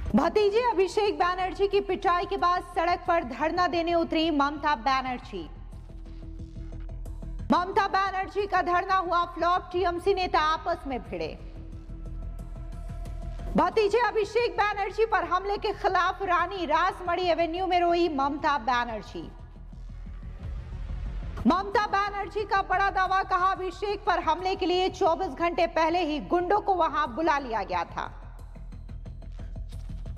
भतीजे अभिषेक बैनर्जी की पिटाई के बाद सड़क पर धरना देने उतरी ममता बैनर्जी। ममता बैनर्जी का धरना हुआ फ्लॉप, टीएमसी नेता आपस में भिड़े। भतीजे अभिषेक बैनर्जी पर हमले के खिलाफ रानी रासमणी एवेन्यू में रोई ममता बैनर्जी। ममता बैनर्जी का बड़ा दावा, कहा अभिषेक पर हमले के लिए 24 घंटे पहले ही गुंडों को वहां बुला लिया गया था।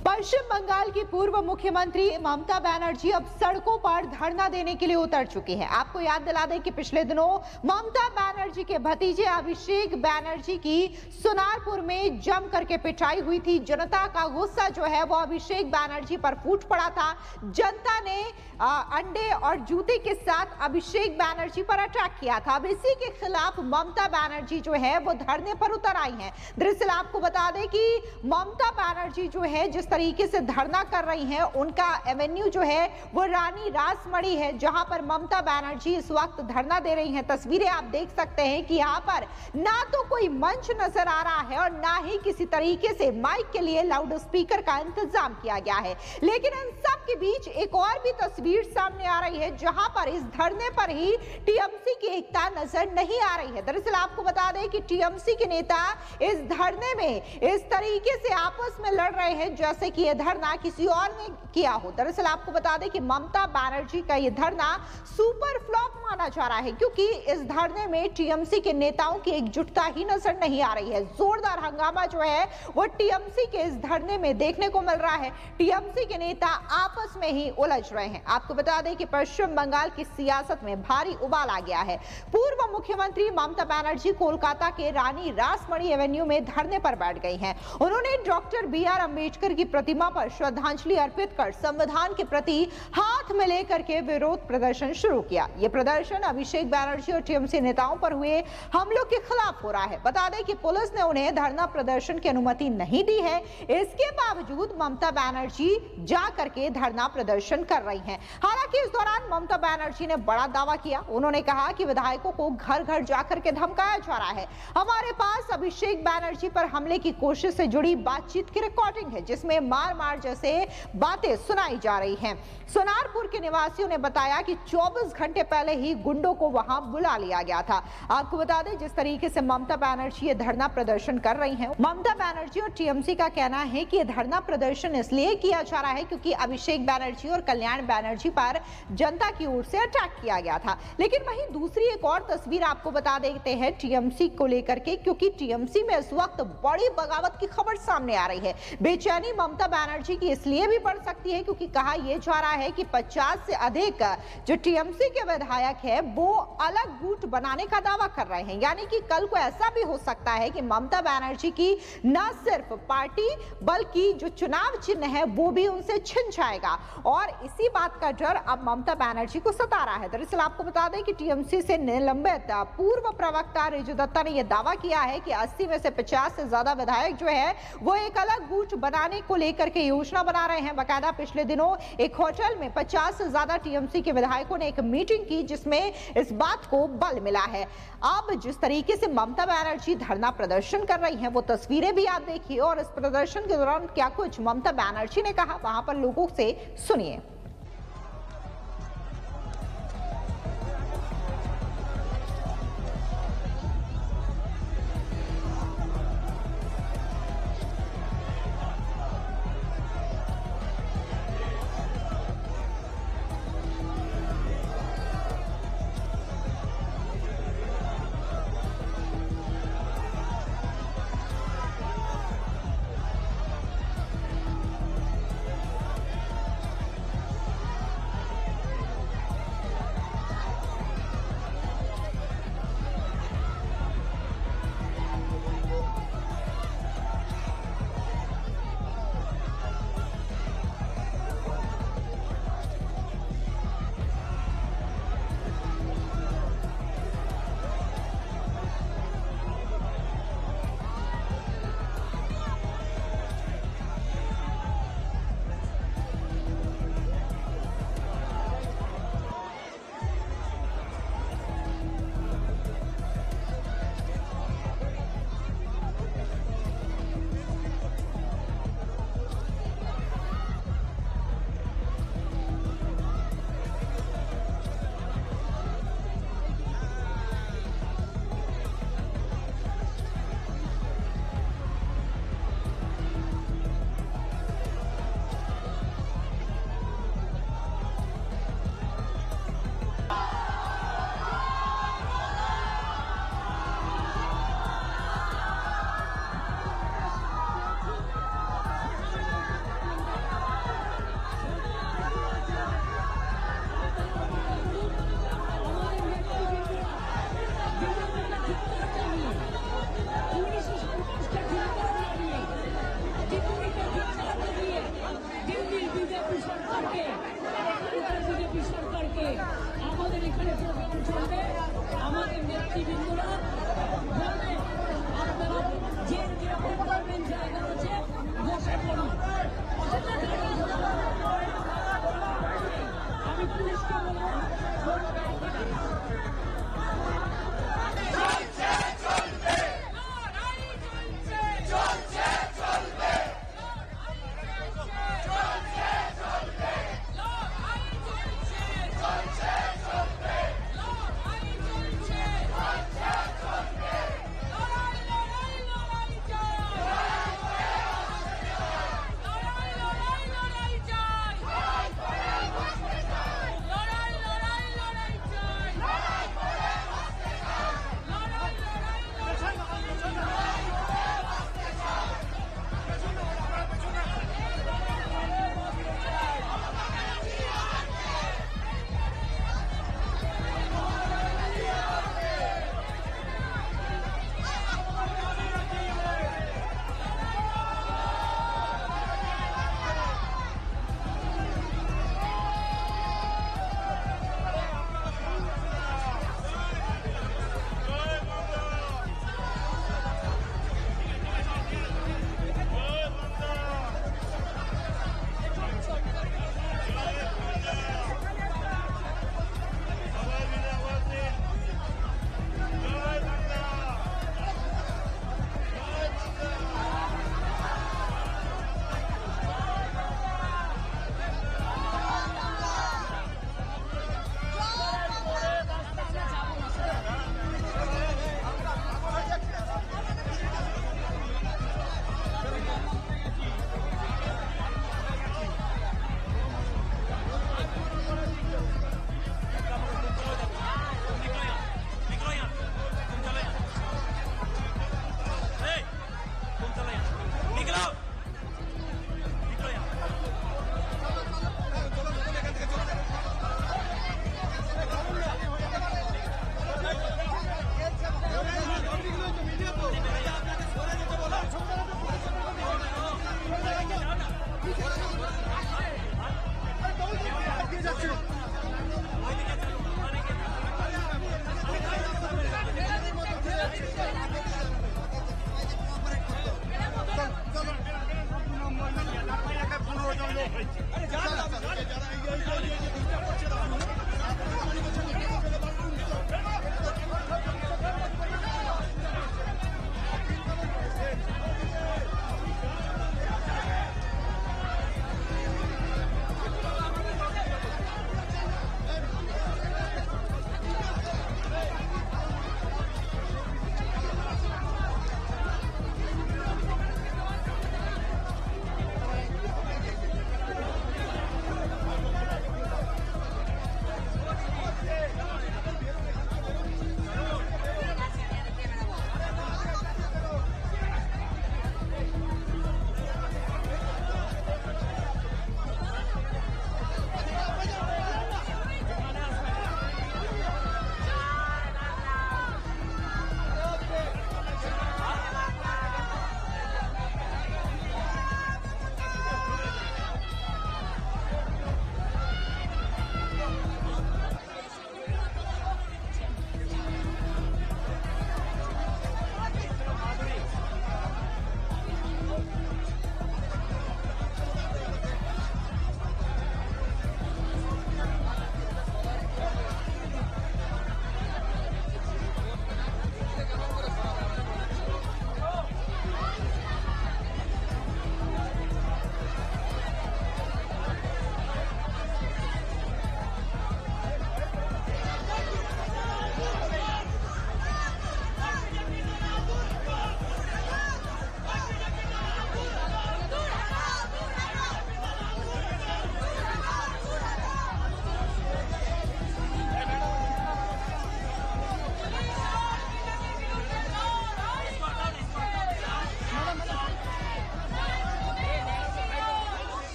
पश्चिम बंगाल की पूर्व मुख्यमंत्री ममता बैनर्जी अब सड़कों पर धरना देने के लिए उतर चुकी है। आपको याद दिला दें कि पिछले दिनों ममता बैनर्जी के भतीजे अभिषेक बैनर्जी की सोनारपुर में जम करके पिटाई हुई थी। जनता का गुस्सा जो है वो अभिषेक बैनर्जी पर फूट पड़ा था। जनता ने अंडे और जूते के साथ अभिषेक बैनर्जी पर अटैक किया था। अब इसी के खिलाफ ममता बैनर्जी जो है वो धरने पर उतर आई हैं। दरअसल आपको बता दें कि ममता बैनर्जी जो है जिस तरीके से धरना कर रही हैं, उनका एवेन्यू जो है वो रानी रासमणी है, जहां पर ममता बैनर्जी इस वक्त धरना दे रही हैं। तस्वीरें आप देख सकते हैं कि यहां पर ना तो कोई मंच नजर आ रहा है और ना ही किसी तरीके से माइक के लिए लाउड स्पीकर का इंतजाम किया गया है। लेकिन इन सब के बीच एक और भी तस्वीर सामने आ रही है, जहां पर इस धरने पर ही टीएमसी की एकता नजर नहीं आ रही है। दरअसल आपको बता दें कि टीएमसी के नेता इस धरने में इस तरीके से आपस में लड़ रहे हैं जैसे कि यह धरना किसी और ने किया हो। दरअसल आपको बता दें कि ममता बैनर्जी का यह धरना सुपर फ्लॉप माना जा रहा है, क्योंकि इस धरने में टीएमसी के नेताओं की एकजुटता ही नजर नहीं आ रही है। जोरदार हंगामा जो है वो टीएमसी के इस धरने में देखने को मिल रहा है। टीएमसी के नेता आपस में ही उलझ रहे हैं। आपको बता दें कि पश्चिम बंगाल की सियासत में भारी उबाल आ गया है। पूर्व मुख्यमंत्री ममता बैनर्जी कोलकाता के रानी रासमणी एवेन्यू में धरने पर बैठ गई हैं। उन्होंने डॉक्टर बीआर अंबेडकर की प्रतिमा पर श्रद्धांजलि अर्पित कर संविधान के प्रति हाथ में लेकर के विरोध प्रदर्शन शुरू किया। यह प्रदर्शन अभिषेक बैनर्जी और टीएमसी नेताओं पर हुए हमलों के खिलाफ हो रहा है। बता दें कि पुलिस ने उन्हें धरना प्रदर्शन की अनुमति नहीं दी है। इसके बावजूद ममता बैनर्जी जा करके धरना प्रदर्शन कर रही हैं। हालांकि इस दौरान ममता बैनर्जी ने बड़ा दावा किया। उन्होंने कहा कि विधायकों को घर घर जाकर के धमकाया जा रहा है। हमारे पास अभिषेक बैनर्जी पर हमले की कोशिश से जुड़ी बातचीत की रिकॉर्डिंग है, जिसमें मार मार जैसे बातें सुनाई जा रही हैं। सोनारपुर के निवासियों ने बताया कि 24 घंटे पहले ही गुंडों को वहां बुला लिया गया था। आपको बता दें जिस तरीके से ममता बैनर्जी ये धरना प्रदर्शन कर रही हैं, ममता बैनर्जी और टीएमसी का कहना है कि ये धरना प्रदर्शन इसलिए किया जा रहा है क्योंकि अभिषेक बैनर्जी और कल्याण बैनर्जी पर जनता की ओर से अटैक किया गया था। लेकिन वहीं दूसरी एक और तस्वीर आपको बता देते हैं टीएमसी को लेकर के, क्योंकि टीएमसी में इस वक्त बड़ी बगावत की खबर सामने आ रही है। बेचैनी ममता बैनर्जी की इसलिए भी बढ़ सकती है क्योंकि कहा यह जा रहा है कि 50 से अधिक जो टीएमसी के विधायक है वो अलग गुट बनाने का दावा कर रहे हैं। यानी कि कल को ऐसा भी हो सकता है कि ममता बैनर्जी की न सिर्फ पार्टी बल्कि जो चुनाव चिन्ह है वो भी उनसे छिन जाएगा, और इसी बात का डर अब ममता बैनर्जी को सता रहा है। दरअसल आपको बता दें कि टीएमसी से निलंबित पूर्व प्रवक्ता रिजू दत्ता ने यह दावा किया है कि 80 में से 50 से ज्यादा विधायक जो है वो एक अलग गुट बनाने को लेकर के योजना बना रहे हैं। बकायदा पिछले दिनों एक होटल में 50 से ज्यादा टीएमसी के विधायकों ने एक मीटिंग की जिसमें इस बात को बल मिला है। अब जिस तरीके से ममता बैनर्जी धरना प्रदर्शन कर रही हैं वो तस्वीरें भी आप देखिए, और इस प्रदर्शन के दौरान क्या कुछ ममता बैनर्जी ने कहा वहां पर लोगों से सुनिए।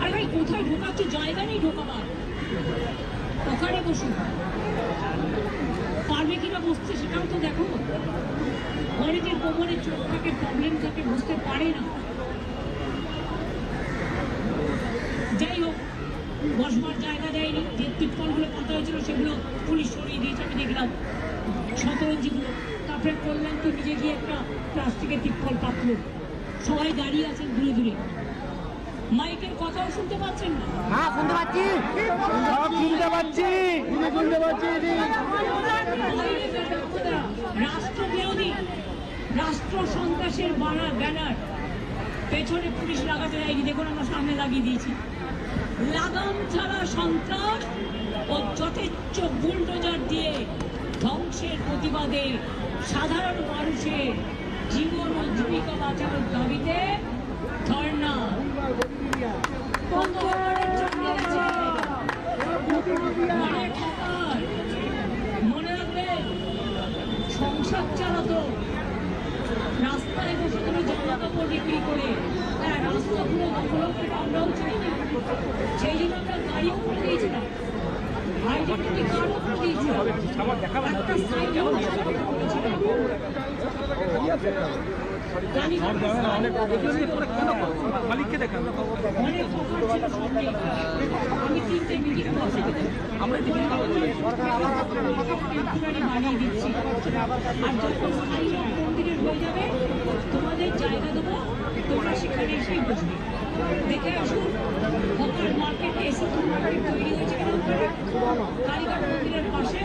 আর ভাই কোথায় ঢোকাচ্ছে জায়গা নেই ঢোকাবার, ওখানে বসুন, পারবে কিনা বসতে সেটাও তো দেখো। অনেকের কোমরে চোখ থাকে, প্রবলেম থাকে, বসতে পারে না। যাই হোক, বসবার জায়গা দেয়নি, যে তিরপলগুলো পাতা হয়েছিল সেগুলো পুলিশ সরিয়ে দিয়েছে, আমি দেখলাম শতরঞ্জিগুলো। তারপরে করলেন তো নিজে গিয়ে একটা প্লাস্টিকের তিরপল পাতলো, সবাই দাঁড়িয়ে আছেন দূরে দূরে। মাইকের কথাও শুনতে পাচ্ছেন না? হ্যাঁ, শুনতে পাচ্ছি, শুনতে পাচ্ছি, শুনতে পাচ্ছি। রাষ্ট্রবিরোধী, রাষ্ট্র সন্ত্রাসের বাড়া ব্যানার পেছনে পুলিশ লাগাতে যায়নি, দেখুন আমরা সামনে লাগিয়ে দিয়েছি। লাগাম ছাড়া সন্ত্রাস ও যথেচ্ছ বুলডোজার দিয়ে ধ্বংসের প্রতিবাদে সাধারণ মানুষের জীবন ও জীবিকা বাঁচানোর দাবিতে ধর্ণা। মনে রাখবেন, সংসার চালাতো, রাস্তায় বসে তুমি জামা কাপড় বিক্রি করে রাস্তাগুলো দখলকে আমরাও চাই না, সেই জন্য আমরা গাড়িও করে দিয়েছিলাম, আইডেন্টিটি কার্ডও করে দিয়েছিলাম, একটা সাইকেল করেছিলাম। মালিককে দেখান, আমি তিনটে মিটিং আমরা বানিয়ে দিচ্ছি, আর যখন মন্দিরের হয়ে যাবে তোমাদের জায়গা দেবো, তোমরা সেখানে এসেই বসবে। দেখে আসুন হকার মার্কেট, এসি মার্কেট তৈরি হয়েছে কালীঘাট মন্দিরের পাশে,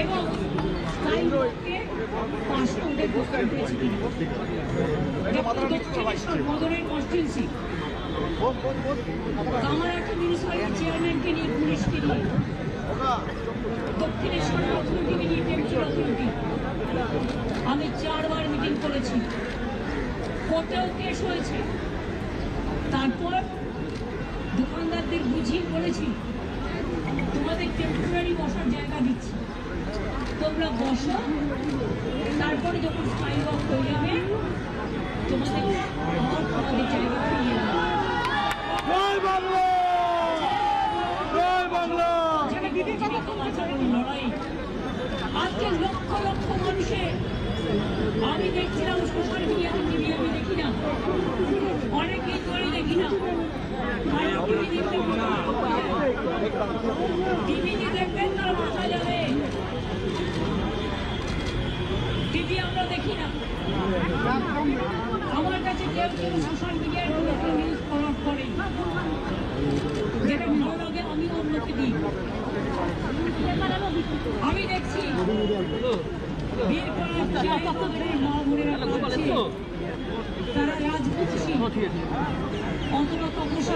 এবং পাসপোর্টের দোকান পেয়েছি দক্ষিণেশ্বর বদরের কনস্টিটুয়েন্সি। আমার একটা মিউনিসিপ্যালিটি চেয়ারম্যানকে নিয়ে, পুলিশকে নিয়ে, দক্ষিণেশ্বর অথরিটিকে নিয়ে, টেম্পল অথরিটি, আমি 4 বার মিটিং করেছি, কোর্টেও কেস হয়েছে। তারপর দোকানদারদের বুঝিয়ে বলেছি তোমাদের টেম্পোরারি বসার জায়গা দিচ্ছি, তোমরা বসো, তারপরে যখন স্কাই ওয়াক হয়ে যাবে তোমাদের আমাদের জায়গা ফিরিয়ে দেবে। লড়াই আজকে লক্ষ লক্ষ মানুষের, আমি দেখছিলাম সোশ্যাল মিডিয়াতে, টিভি আমি দেখি না, অনেকেই করে দেখি না, টিভিতে দেখবেন তারা মাথা যাবে, টিভি আমরা দেখি না। আমার কাছে কেউ কেউ সোশ্যাল মিডিয়ার কোনো একটা নিউজ ফরওয়ার্ড করে, যেটা ভালো লাগে আমিও লোককে দিই। আমি দেখছি বীর পরাজয়ের মা বোনেরা কাঁদছে, তারা রাজবংশী অন্তত তপস্যা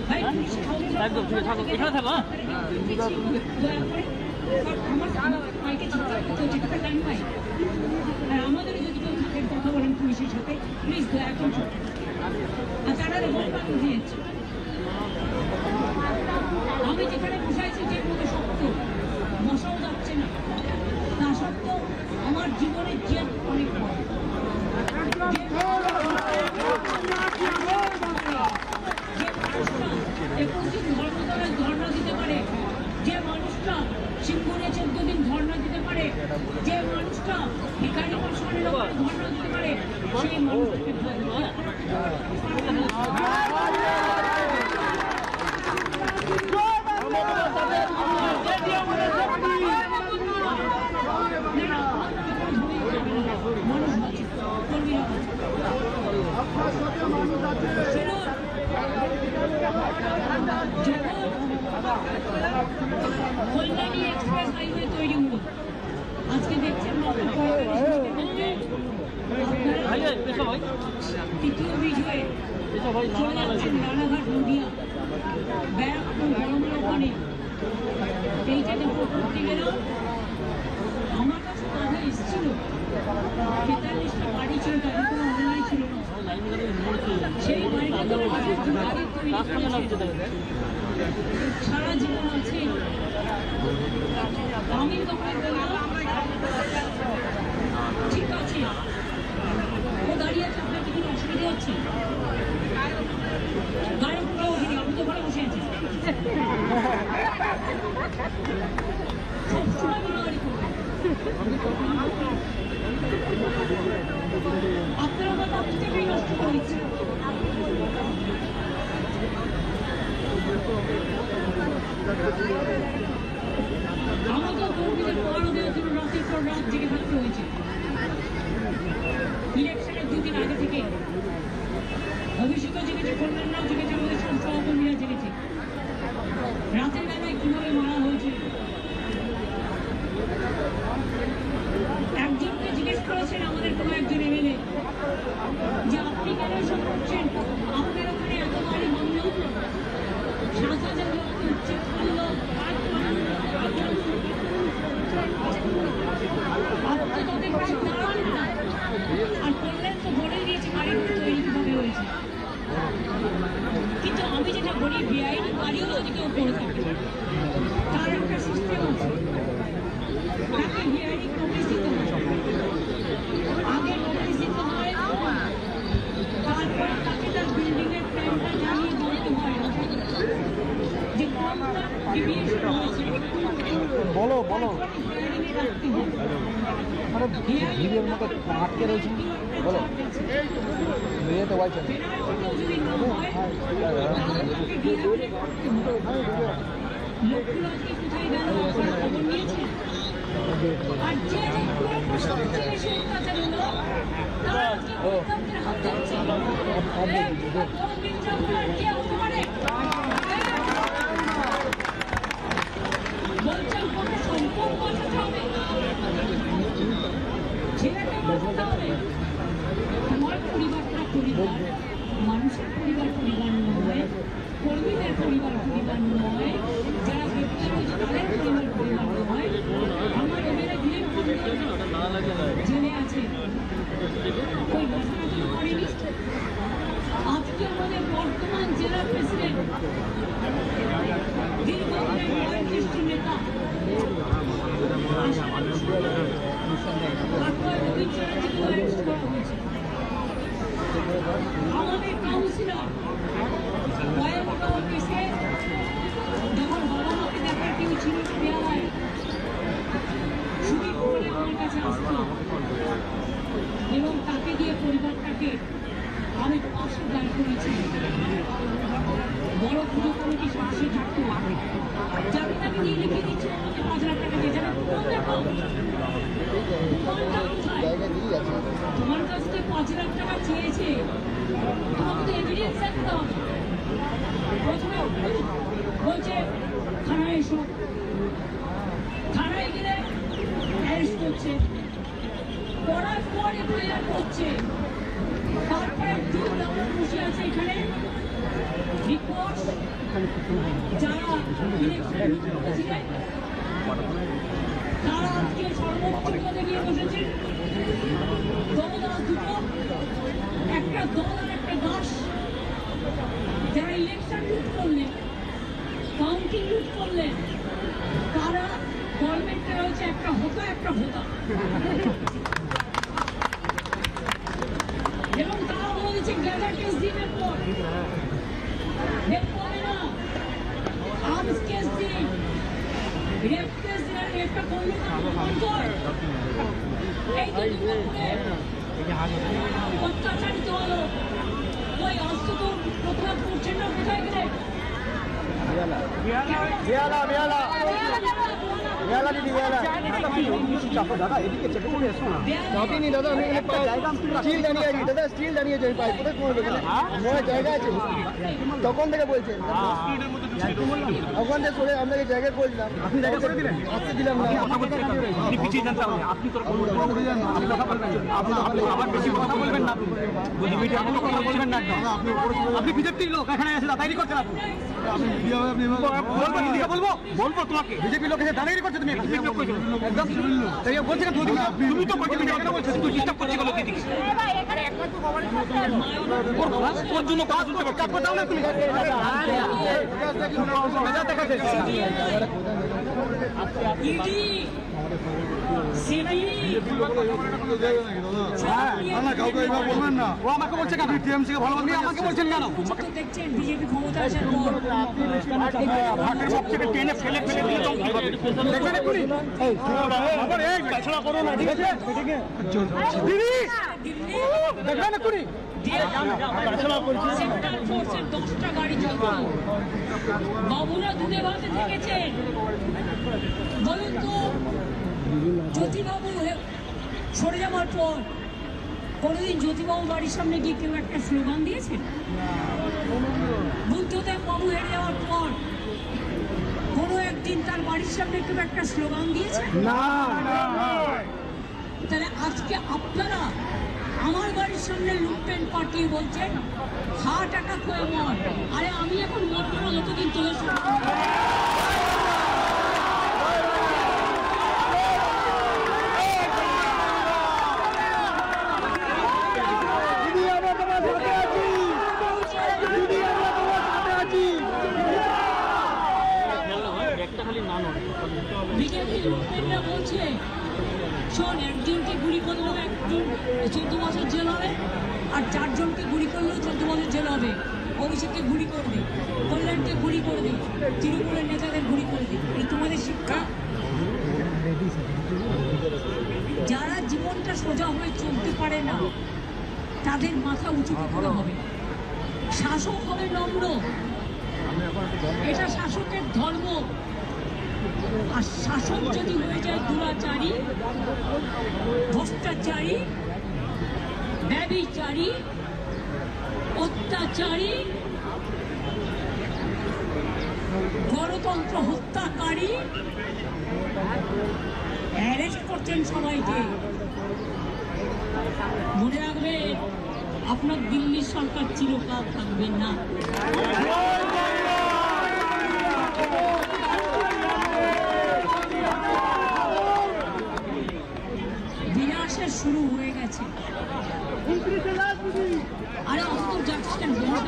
ভাই একদম ঠিক থাকো, এখানে থাকো। আমার মাইকে চিৎকার করতে হচ্ছে, একটা টাইম পাই। আর আমাদের যদি কেউ থাকেন কথা বলেন পুলিশের সাথে, প্লিজ দয়া করে। আর তারা রেকর্ড বানিয়ে দিয়েছে। আমি যেখানে বসাইছি যে কোনো সত্য বসাও যাচ্ছে না, তা সত্ত্বেও আমার জীবনের জেদ অনেক বড়। যে মানুষটা 21 দিন ধর্মতলায় ধর্ণা দিতে পারে, যে মানুষটা সিংহনে 14 দিন ধর্ণা দিতে পারে, যে মানুষটা ভিখারি পাশানের ওপরে ধর্ণা দিতে পারে, সেই মানুষটাকে কল্যাণী এক্সপ্রেস হাইওয়ে তৈরি হলো। আজকে দেখছেন তৃতীয় ব্রিজ হয়ে চলে যাচ্ছেন রানাঘাট নদিয়া, ব্যারাকপুর গরমের ওখানে। এইটা দেখো করতে গেলেও আমার কাছে কথা এসেছিল, 43টা বাড়ি ছিল, তাদের কোনো অনলাইন ছিল না। সেই বাড়িটা সারা জীবন আছে। আমি তখন বললাম ঠিক আছে, ও দাঁড়িয়ে আছে, আপনার কি অসুবিধা হচ্ছে? গাড়ি পুরো ওঠেনি, আমি তো ঘরে বসে আছি। সবসময় গাড়ি করবে আপনারা কথা প্রত্যেকেই নষ্ট করে দিচ্ছে। আমাকেও কর্মীদের পড়ানো দেওয়ার জন্য রাতের পর রাত জেগে থাকতে হয়েছে। ইলেকশনের 2 দিন আগে থেকে অভিষেকও জেগেছে, কল্যাণরাও জেগেছে, আমাদের সহকর্মীরা জেগেছে। রাতের বেলায় কিভাবে মারা হয়েছে, একজনকে জিজ্ঞেস করেছেন আমাদের কোনো একজন এমএলএ যে আপনি কেন এসব করছেন, আপনার ওখানে এত বাড়ি ভাঙল, 7,000 লোককে উচ্ছেদ করলো, আপনি তাদের পাশে দাঁড়ালেন না। আর কল্যাণ তো বলে দিয়েছে বাড়ির তৈরি কিভাবে হয়েছে। কিন্তু আমি যেটা বলি, বেআইনি বাড়িও যদি কেউ করে থাকে, তার একটা সিস্টেম আছে, তাকে হিয়ারিং নোটিশ দিতে হয়। আগে নোটিশ দিতে হয়, তারপরে তাকে তার বিল্ডিংয়ের প্ল্যানটা জানিয়ে বলতে হয় যে কোনটা ডিভিয়েশন হয়েছে। বলো বলো, হিয়ারিংয়ে রাখতে হয়। ভিড়ের মতো আটকে রয়েছে, বলো মেয়েতে বলছেন পেনাল্টিটাও যদি না হয়, তাহলে তাকে হিয়ারিংয়ে রাখতে হয়। লোকগুলো আজকে কোথায় গেল আপনারা খবর নিয়েছেন? আর যে লোকগুলোর সবচেয়ে বেশি অত্যাচার হলো, তারা আজকে গণতন্ত্রের হাত ধরছে। বড় নির্যাতন আর কে হতে পারে? বলছেন কোনো সম্পদ বাঁচাতে হবে, ছেলেকে বাঁচাতে হবে। তোমার পরিবারটা পরিবার, মানুষের পরিবার পরিবার নয়, কর্মীদের পরিবার পরিবার নয়, যারা গ্রেপ্তার হয়েছে তাদের পরিবার পরিবার নয়। আমার এমএলএ দিলীপ জেলে আছে, ওই ঘটনা কেউ করেনি। আজকে আমাদের বর্তমান জেলা প্রেসিডেন্ট, দীর্ঘদিনের বয়োজ্যেষ্ঠ নেতা, আমাদের কাউন্সিলর ভয়াবহ কেসে যখন বাবা মাকে দেখার কেউ ছিল না বেহালায়, সুদীপ বলে আমার কাছে আসতো এবং তাকে দিয়ে পরিবারটাকে আমি পাশে দাঁড় করেছি। বড় পুজো কমিটি পাশে থাকতো, যাকে তাকে দিয়ে লিখে দিচ্ছে আমাকে 5 লাখ টাকা দিয়ে যাবে। তোমার কাছ থেকে 5 লাখ টাকা চেয়েছে, তোমাকে তো এভিডেন্স রাখতে হবে। প্রথমে বলছে এসো, থানায় গেলে অ্যারেস্ট করছে, করার পর এফআইআর করছে, তারপরে বসে আছে এখানে রিপোর্ট যারা ইলেকশন করেছিলেন তারা আজকে সর্বোচ্চ পদে গিয়ে বসেছেন। দলদাস দুটো, একটা দল আর একটা দাস, যারা ইলেকশন লুট করলেন, কাউন্টিং লুট করলেন, তারা গভর্নমেন্টে রয়েছে একটা হোতা একটা ভোতা, এবং তারা বলেছে গ্যাজেট কেস দিনের পর দেখতে না, আর্মস কেস দিন, রেপ কেস দিন, রেপটা করলে এই যে দুপুরে অত্যাচারিত হলো, ওই অস্ত্র তো প্রতিবাদ করছেন না, কোথায় গেলে দাদা এদিকে চেপে চলে এসো না চাপিনি দাদা আমি একটা জায়গা স্টিল দাঁড়িয়ে আছি দাদা স্টিল দাঁড়িয়ে আছে পাই কোথায় করবে আমার জায়গা আছে তখন থেকে বলছেন ওখান থেকে সরে আপনাকে জায়গায় বললাম আপনি জায়গা করে দিলেন আসতে দিলাম না আপনি পিছিয়ে যান তাহলে আপনি তো আপনি কথা বলবেন আপনি আবার বেশি কথা বলবেন না বুঝি মিডিয়া আপনি কথা বলবেন না আপনি বিজেপির লোক এখানে এসে দাদাগিরি করছেন আপনি ভিডিও আপনি বলবেন দিকে বলবো তোমাকে বিজেপি লোক এসে দাদাগিরি করছে তুমি একদম তাই বলছেন তুমি তো পার্টি কেন বলছো তুই ডিস্টার্ব করছিস লোক দিকে ওর জন্য কাজ করতে কাজ দাও না তুমি মজা দেখাচ্ছে ইডি সিবিআই কাউকে এবার বলবেন না ও আমাকে বলছে কেন টিএমসি কে ভালো আপনি আমাকে বলছেন কেন দেখছেন বিজেপি ক্ষমতা আসার পর হাটের বক্স থেকে টেনে ফেলে দিলে তো দেখবেন এক্ষুনি আবার এই পেছলা করো না ঠিক আছে দিদি দেখবেন এক্ষুনি সেন্ট্রাল ফোর্সের 10টা গাড়ি চলতো, বাবুরা দুধে ভাতে থেকেছেন। বলুন তো জ্যোতিবাবু সরে যাওয়ার পর কোনোদিন জ্যোতিবাবু বাড়ির সামনে গিয়ে কেউ একটা স্লোগান দিয়েছেন? বুদ্ধদেব বাবু হেরে যাওয়ার পর কোনো একদিন তার বাড়ির সামনে কেউ একটা স্লোগান দিয়েছে? তাহলে আজকে আপনারা আমার বাড়ির সামনে লুটপেন পাঠিয়ে বলছেন হার্ট অ্যাটাক হয়ে মর। আরে আমি এখন মরবো না যতদিন তোদের বিজেপি লুটপেনরা বলছে শোন, একজনকে গুলি করলেও 14 বছর জেল হবে, আর 4 জনকে গুলি করলেও 14 বছর জেল হবে। অভিষেককে গুলি করবে, কল্যাণকে গুলি করবে, তৃণমূলের নেতাদের গুলি করবে। এই তোমাদের শিক্ষা? যারা জীবনটা সোজা হয়ে চলতে পারে না তাদের মাথা উঁচু করে হবে। শাসক হবে নম্র, এটা শাসকের ধর্ম। আর শাসক যদি হয়ে যায় দুরাচারী, ভ্রষ্টাচারী, ব্যভিচারী, অত্যাচারী, গণতন্ত্র হত্যাকারী, অ্যারেস্ট করছেন সবাইকে। মনে রাখবেন, আপনার দিল্লির সরকার চিরকাল থাকবে না। বিনাশের শুরু হয়ে গেছে। আরে অত যাচ্ছেন বসে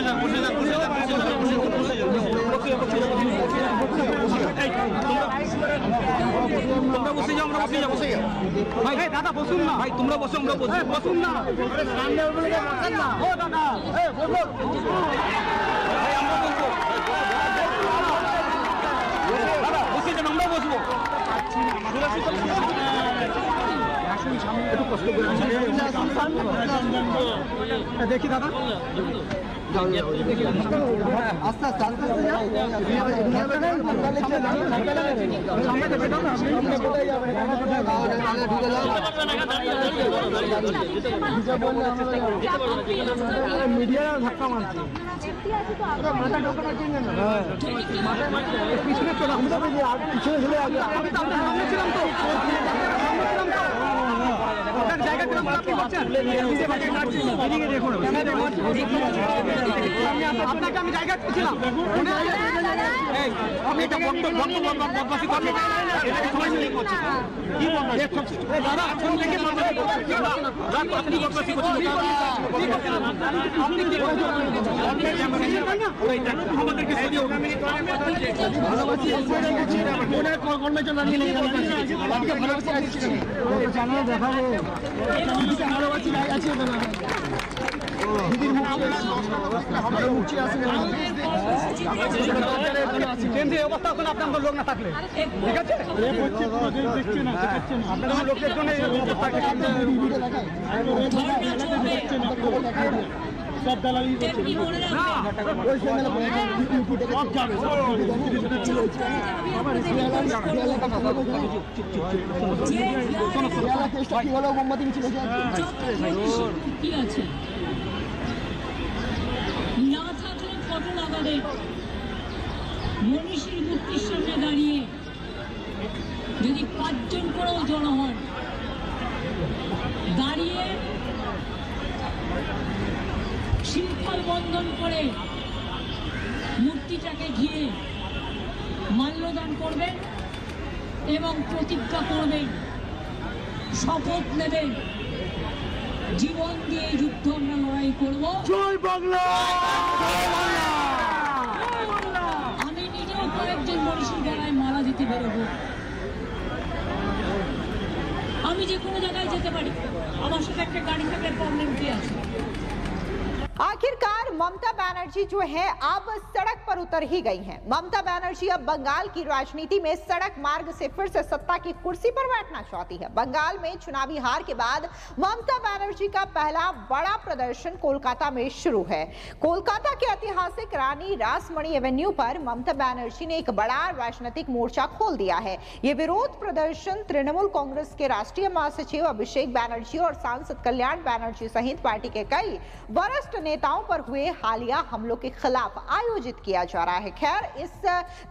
যান তোমরা বসে যাও, আমরা বসে যাবো। ভাই দাদা বসুন না, ভাই তোমরা বসো, আমরা বসুন না। ও দাদা ভাই আমরা বসবো, দাদা বসে যান, আমরা বসবো। একটু কষ্ট করে দেখি দাদা, আস্তে আস্তে মিডিয়া ধাক্কা মারছে মাথা ঢোকানোর জন্য পিছনে চলে পিছনে চলে আগে আমি তো আপনার সামনে ছিলাম, তো আপনার জায়গা কিরকম আপনি বলছেন দেখুন আপনাকে আমি জায়গা দিয়েছিলাম, আপনি এটা বদমাশি করবেন দাদা এখন থেকে আপনি বদমাশি করছেন, আমাদেরকে ভালোবাসি জানা দেখাবো ভালোবাসি আছে অবস্থা এখন আপনার লোক না থাকলে ঠিক আছে, আপনার লোকের জন্য সব দালালি মোমবাতি মিছিল কি আছে না থাকলে কত লাগাবে মনীষীর মূর্তির সামনে দাঁড়িয়ে যদি 5 জন করেও জড়ো হন, দাঁড়িয়ে শৃঙ্খল বন্ধন করে মূর্তিটাকে ঘিরে মাল্যদান করবেন এবং প্রতিজ্ঞা করবেন, শপথ নেবেন, জীবন দিয়ে যুদ্ধ আমরা লড়াই করব। জয় বাংলা। আমি নিজেও কয়েকজন মনীষীর বেলায় মালা দিতে বেরোবো। আমি যে কোনো জায়গায় যেতে পারি, আমার সাথে একটা গাড়ি থাকলে প্রবলেম কি আছে? आखिरकार ममता बनर्जी जो है अब सड़क पर उतर ही गई हैं। ममता बनर्जी अब बंगाल की राजनीति में सड़क मार्ग से फिर से सत्ता की कुर्सी पर बैठना चाहती है। बंगाल में चुनावी हार के बाद ममता बनर्जी का पहला बड़ा प्रदर्शन कोलकाता में शुरू है। कोलकाता के ऐतिहासिक रानी रासमणी एवेन्यू पर ममता बनर्जी ने एक बड़ा राजनीतिक मोर्चा खोल दिया है। ये विरोध प्रदर्शन तृणमूल कांग्रेस के राष्ट्रीय महासचिव अभिषेक बनर्जी और सांसद कल्याण बनर्जी सहित पार्टी के कई वरिष्ठ नेताओं पर हुए हालिया हमलों के खिलाफ आयोजित किया जा रहा है। खैर, इस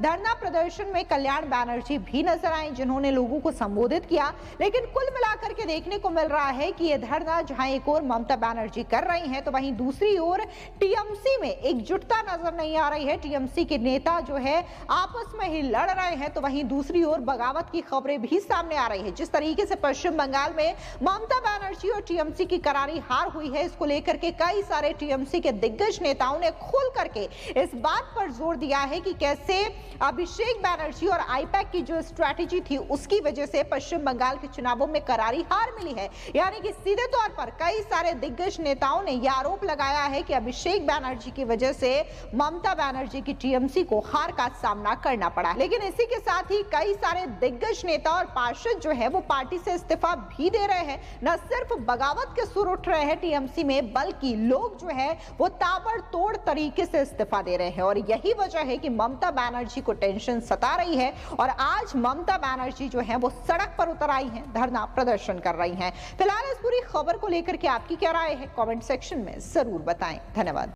धरना प्रदर्शन में कल्याण बनर्जी भी नजर आए, जिन्होंने लोगों को संबोधित किया। लेकिन कुल मिलाकर के देखने को मिल रहा है कि यह धरना जहां एक ओर ममता बनर्जी कर रही हैं, तो वहीं दूसरी ओर टीएमसी में एकजुटता नजर नहीं आ रही है। टीएमसी के नेता जो है आपस में ही लड़ रहे हैं, तो वहीं दूसरी ओर बगावत की खबरें भी सामने आ रही है। जिस तरीके से पश्चिम बंगाल में ममता बनर्जी और टीएमसी की करारी हार हुई है, इसको लेकर के कई सारे टीएमसी के दिग्गज नेताओं ने खुल करके इस बात पर जोर दिया है कि कैसे अभिषेक बनर्जी और आईपैक की जो स्ट्रैटेजी थी, उसकी वजह से पश्चिम बंगाल के चुनावों में करारी हार मिली है। यानी कि सीधे तौर पर कई सारे दिग्गज नेताओं ने यह आरोप लगाया है कि अभिषेक बनर्जी की वजह से ममता बनर्जी की टीएमसी को हार का सामना करना पड़ा। लेकिन इसी के साथ ही कई सारे दिग्गज नेता और पार्षद जो है वो पार्टी से इस्तीफा भी दे रहे हैं। न सिर्फ बगावत के सुर उठ रहे हैं टीएमसी में, बल्कि लोग जो है वो ताबड़तोड़ तरीके से इस्तीफा दे रहे हैं। और यही वजह है कि ममता बनर्जी को टेंशन सता रही है और आज ममता बनर्जी जो है वो सड़क पर उतर आई हैं, धरना प्रदर्शन कर रही हैं। फिलहाल इस पूरी खबर को लेकर के आपकी क्या राय है, कमेंट सेक्शन में जरूर बताएं। धन्यवाद।